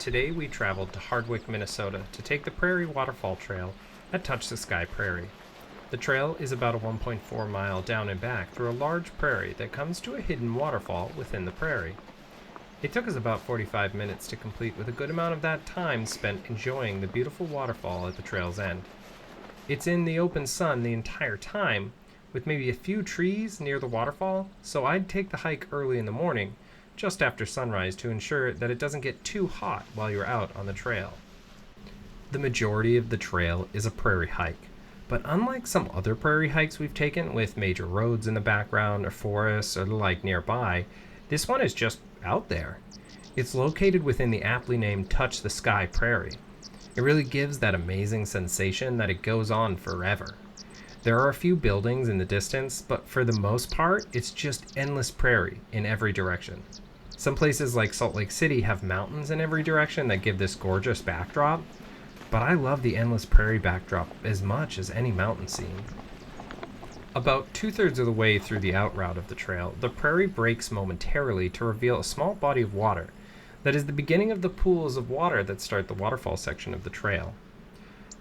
Today we traveled to Hardwick, Minnesota to take the Prairie Waterfall Trail at Touch the Sky Prairie. The trail is about a 1.4 mile down and back through a large prairie that comes to a hidden waterfall within the prairie. It took us about 45 minutes to complete, with a good amount of that time spent enjoying the beautiful waterfall at the trail's end. It's in the open sun the entire time, with maybe a few trees near the waterfall, so I'd take the hike early in the morning, just after sunrise, to ensure that it doesn't get too hot while you're out on the trail. The majority of the trail is a prairie hike, but unlike some other prairie hikes we've taken with major roads in the background or forests or the like nearby, this one is just out there. It's located within the aptly named Touch the Sky Prairie. It really gives that amazing sensation that it goes on forever. There are a few buildings in the distance, but for the most part, it's just endless prairie in every direction. Some places like Salt Lake City have mountains in every direction that give this gorgeous backdrop, but I love the endless prairie backdrop as much as any mountain scene. About 2/3 of the way through the out route of the trail, the prairie breaks momentarily to reveal a small body of water that is the beginning of the pools of water that start the waterfall section of the trail.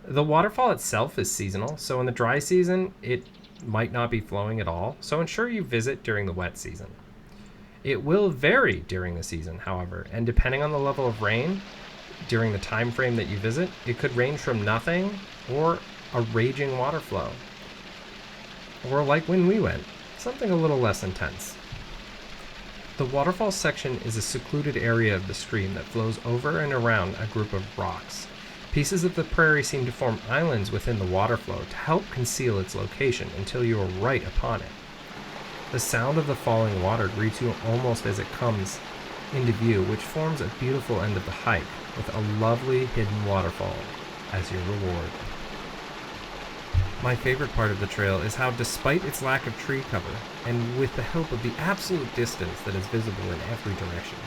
The waterfall itself is seasonal, so in the dry season it might not be flowing at all, so ensure you visit during the wet season. It will vary during the season, however, and depending on the level of rain during the time frame that you visit, it could range from nothing or a raging water flow, or like when we went, something a little less intense. The waterfall section is a secluded area of the stream that flows over and around a group of rocks. Pieces of the prairie seem to form islands within the water flow to help conceal its location until you are right upon it. The sound of the falling water greets you almost as it comes into view, which forms a beautiful end of the hike with a lovely hidden waterfall as your reward. My favorite part of the trail is how, despite its lack of tree cover, and with the help of the absolute distance that is visible in every direction,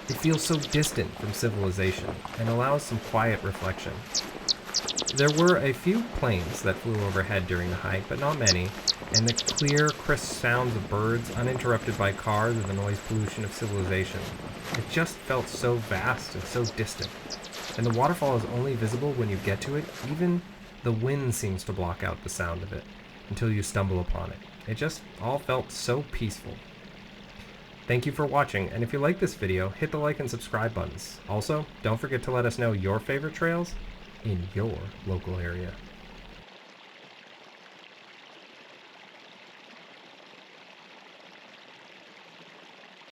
it feels so distant from civilization and allows some quiet reflection. There were a few planes that flew overhead during the hike, but not many, and the clear, crisp sounds of birds, uninterrupted by cars or the noise pollution of civilization. It just felt so vast and so distant, and the waterfall is only visible when you get to it. Even the wind seems to block out the sound of it until you stumble upon it. It just all felt so peaceful. Thank you for watching, and if you like this video, hit the like and subscribe buttons. Also, don't forget to let us know your favorite trails in your local area.